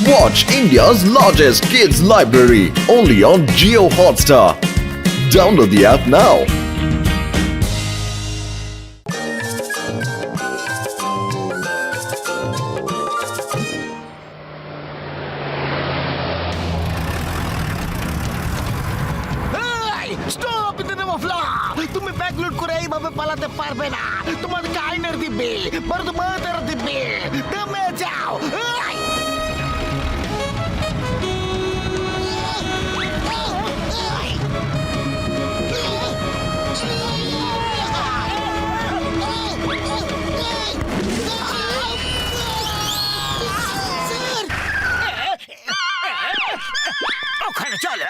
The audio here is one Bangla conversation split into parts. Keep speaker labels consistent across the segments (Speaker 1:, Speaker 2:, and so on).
Speaker 1: Watch India's largest kids library only on Jio Hotstar. Download the app now.
Speaker 2: Stop in the name of law তুমি ব্যাগ লুট করে এইভাবে পালাতে পারবে না তোমাদেরকে আইনের দিবে বর্ধমানের দিবে তুমি যাও ওখানে চলো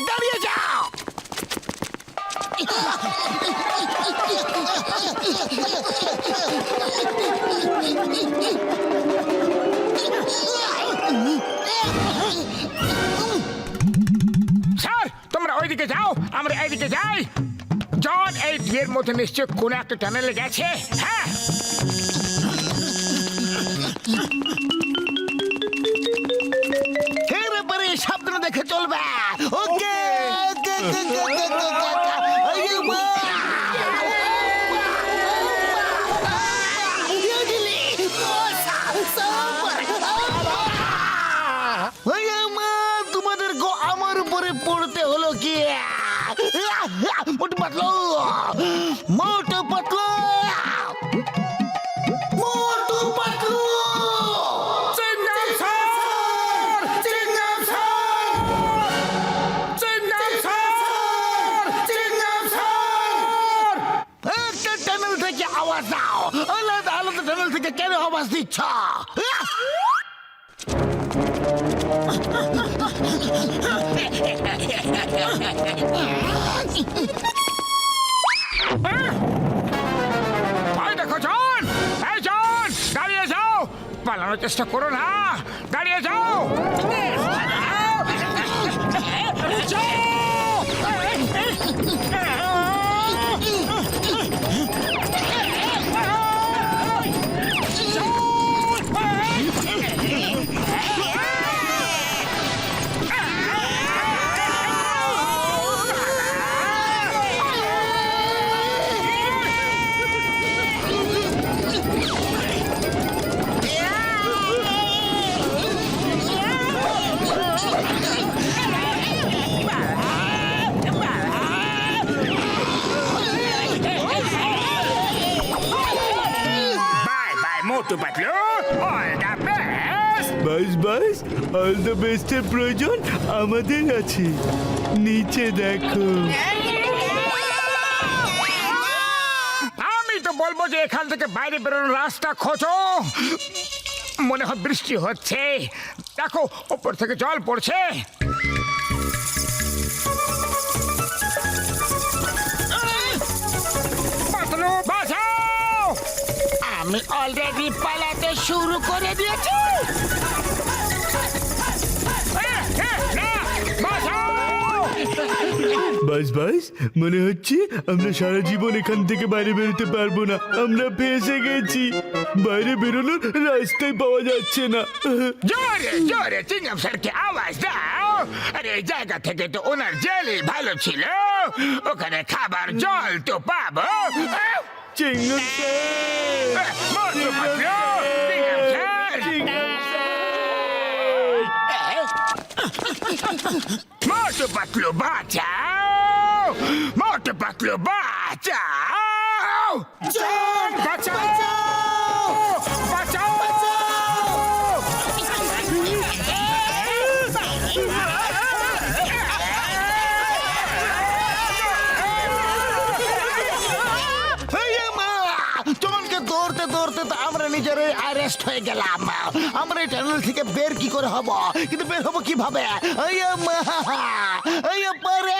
Speaker 2: দাঁড়িয়ে যাও স্যার তোমরা ওইদিকে যাও আমরা এইদিকে যাই জন এই বিয়ের মধ্যে নিশ্চয় কোন একটা টানেলে গেছে হ্যাঁ সাবধানে দেখে চলবে ওকে তোমাদের গো আমার উপরে পড়তে হলো কি মোটু পাতলো মোটু পাতলো মোটু পাতলো আওয়াজ দাও আলাদা আলাদা টানেল থেকে কেন আওয়াজ দিচ্ছ দেখো জন এই জন দাঁড়িয়ে যাও পালানোর চেষ্টা করো না দাঁড়িয়ে যাও Motu Patlu all the best
Speaker 3: বাস অল দ্য বেস্টের প্রয়োজন আমাদের আছে নিচে দেখো
Speaker 2: আমি তো বলবো যে এখান থেকে বাইরে বেরোনোর রাস্তা খোঁজো মনে হয় বৃষ্টি হচ্ছে দেখো উপর থেকে জল পড়ছে পাতলু বাঁচাও আমি অলরেডি পালাতে শুরু করে দিয়েছি
Speaker 3: বাস মনে হচ্ছে আমরা সারা জীবন এখান থেকে বাইরে বেরোতে পারবো না আমরা ফেঁসে গেছি বাইরে বেরোনোর রাস্তায় পাওয়া যাচ্ছে না
Speaker 2: জোরে জোরে চিংগাম স্যারকে আওয়াজ দাও আরে এই জায়গা থেকে তো ওনার জেলই ভালো ছিল ওখানে খাবার জল তো পাবো
Speaker 3: চিংগাম স্যার
Speaker 2: মোটু পাতলু চিংগাম স্যার মোটু পাতলু বাঁচাও মোটু পাতলু বাঁচাও বাঁচাও বাঁচাও তোমাকে দৌড়তে দৌড়তে তো আমরা নিজেরাই অ্যারেস্ট হয়ে গেলাম আমরা এই টানেল থেকে বের কি করে হব কিন্তু বের হব কিভাবে পরে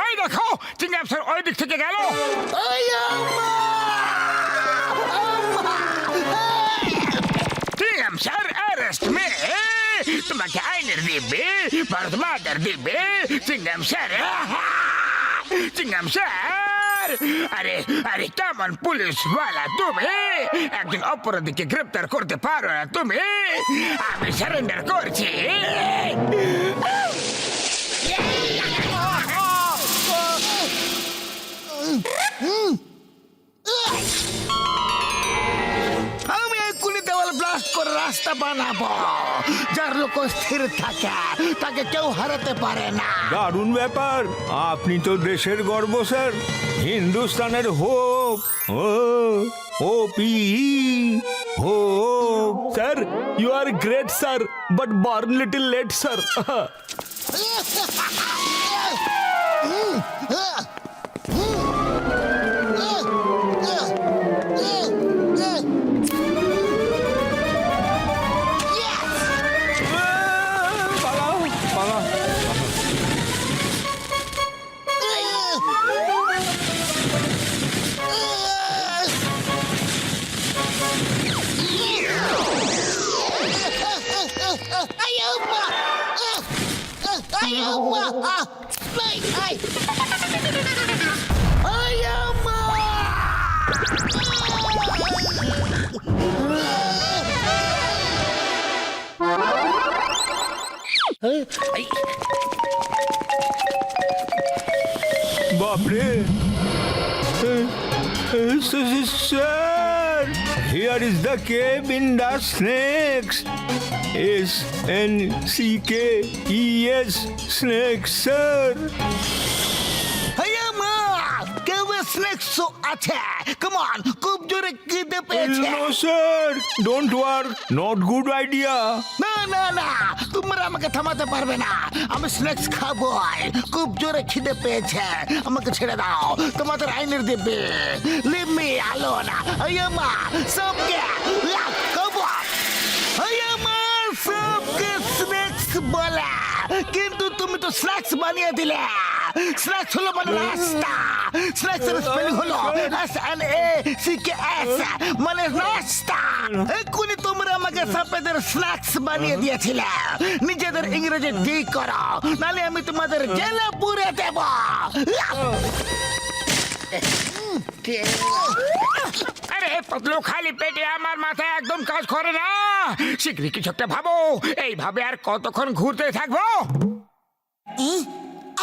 Speaker 2: ওই দেখো চিংগাম স্যার ওই দিক থেকে থেকে গেল? সিঙ্গাম স্যার অ্যারেস্ট মে। তোমাকে আইনের দিবে, বর্ধমানের দিবে সিঙ্গাম স্যার। সিঙ্গাম স্যার, আরে আরে কেমন পুলিশওয়ালা তুমি? একজন অপরাধীকে গ্রেপ্তার করতে পারো না তুমি? আমি সারেন্ডার করছি। আমি এক্ষুনি দেওয়াল ব্লাস্ট করে রাস্তা বানাবো। যার লোক স্থির থাকে তাকে কেউ হারাতে পারে না।
Speaker 4: দারুণ ব্যাপার, আপনি তো দেশের গর্ব স্যার, হিন্দুস্তানের hope. O P hope.
Speaker 3: Sir, you are great sir, but born little late sir.
Speaker 4: পালাও পালাও। বাপরে sir, here is the cave in the snakes. SNCKES snakes sir.
Speaker 2: আছে, কাম অন, খুব জোরে খিদে পেয়েছে।
Speaker 4: No sir, don't work, not good idea.
Speaker 2: না না না, তোমরা আমাকে থামাতে পারবে না। আমি স্ন্যাক্স খাবো, খুব জোরে খিদে পেয়েছে। আমাকে ছেড়ে দাও, তোমাদের আইনের দেবে। Leave me alone. আইয়ামা সবকে খাবো। আইয়ামা সবকে স্ন্যাক্স বলে, কিন্তু তুমি তো স্ন্যাক্স বানিয়ে দিলে। স্ন্যাক্স হলো মানে নাস্তা। স্ন্যাক্স এর স্পেলিং হলো SNACKS, মানে নাস্তা। এক্ষুনি তোমরা আমাকে সাপেদের স্ন্যাক্স বানিয়ে দিয়েছিলে। নিজেদের ইংরেজি ঠিক করো, নালে আমি তোমাদের জেলে পুরে দেব। আরে পতলু, খালি পেটে আমার মাথায় একদম কাজ করে না। শীঘ্রই কিছু একটা ভাবো। এইভাবে আর কতক্ষণ ঘুরতে থাকবো?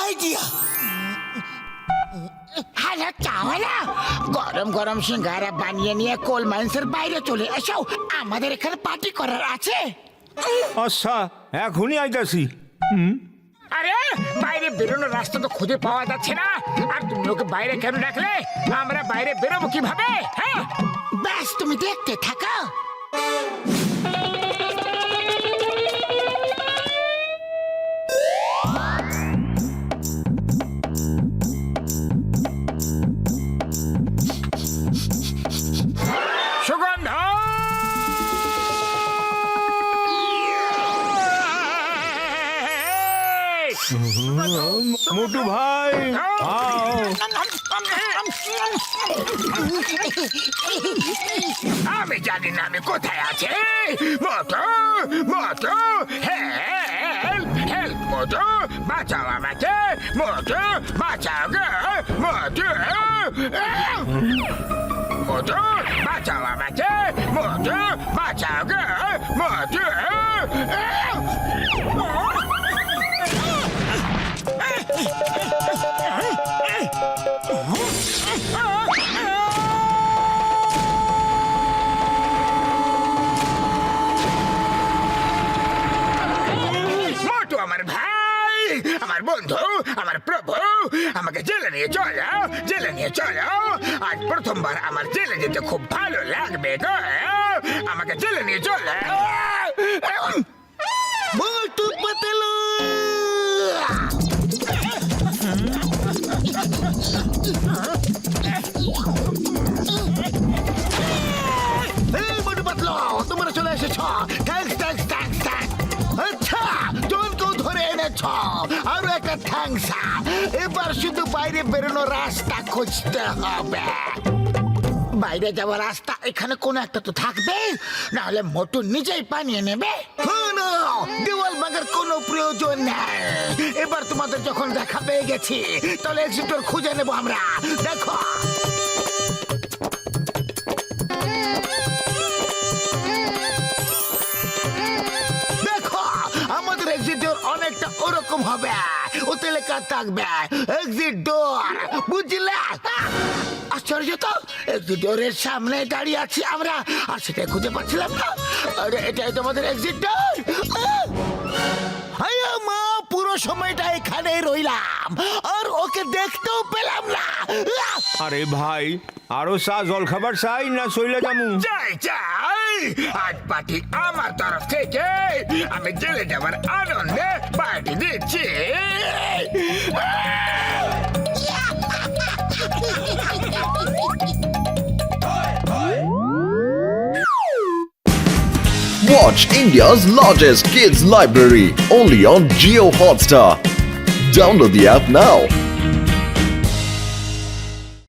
Speaker 2: আইডিয়া। হ্যালো চাওয়ালা, গরম গরম সিঙ্গারা বানিয়ে নিয়ে কোল মাইন্সের বাইরে চলে এসো। আমাদের এখানে পার্টি করার আছে।
Speaker 4: আচ্ছা, এখনই আইতাছি।
Speaker 2: আরে বাইরে বেরোনোর রাস্তা তো খুঁজে পাওয়া যাচ্ছে না। আর তুমি ওকে বাইরে কেন ডাকলে? আমরা বাইরে বেরোবো কিভাবে? হ্যাঁ, ব্যাস তুমি দেখতে থাকো। সুগন্ধ,
Speaker 4: মোটু ভাই, আও।
Speaker 2: আমি জানি না আমি কোথায় আছি। মোটু, মোটু, হেল্প, হেল্প, মোটু, বাঁচাও আমাকে। মোটু, বাঁচাও গো। মোটু, মোটু, বাঁচাও আমাকে। মোটু, বাঁচাও গো। মোটু। মোটু আমার ভাই, আমার বন্ধু, আমার প্রভু, আমাকে জেলে নিয়ে চলো, জেলে নিয়ে চলো। আজ প্রথমবার আমার জেলে যেতে খুব ভালো লাগবে গো। আমাকে জেলে নিয়ে চলো। মোটু পাতলু, মোটু পাতলু, তোমরা চলে এসেছ। Thanks, thanks, thanks, thanks. আচ্ছা, জনকেও ধরে এনেছ। আরো একটা থ্যাঙ্কস মীমাংসা। এবার শুধু বাইরে বেরোনোর রাস্তা খুঁজতে হবে। বাইরে যাওয়ার রাস্তা এখানে কোনো একটা তো থাকবে, না হলে মোটু নিজেই বানিয়ে নেবে। শোনো, দেওয়াল ভাঙার কোনো প্রয়োজন নেই। এবার তোমাদের যখন দেখা পেয়ে গেছি, তাহলে এক্সিটর খুঁজে নেবো আমরা। দেখো, দেখো আমাদের এক্সিটর অনেকটা ওরকম হবে। ওতে লেখা থাকবে এক্সিট ডোর, বুঝলে? আশ্চর্য তো, এক্সিট ডোরের সামনে দাঁড়িয়ে আছি আমরা, আর সেটা খুঁজে পাচ্ছিলাম না। আরে এটাই তোমাদের এক্সিট ডোর। হায় মা, পুরো সময়টা এখানেই রইলাম আর ওকে দেখতেও পেলাম না।
Speaker 4: আরে ভাই, আরো চা জল খাবার চাই না চইলে যামু?
Speaker 2: যাই যাই, আজ পার্টি আমার তরফ থেকে। আমি জেলে যাবার আনন্দে পার্টি দিচ্ছি।
Speaker 1: Watch India's largest kids library only on Geo Hotstar. Download the app now.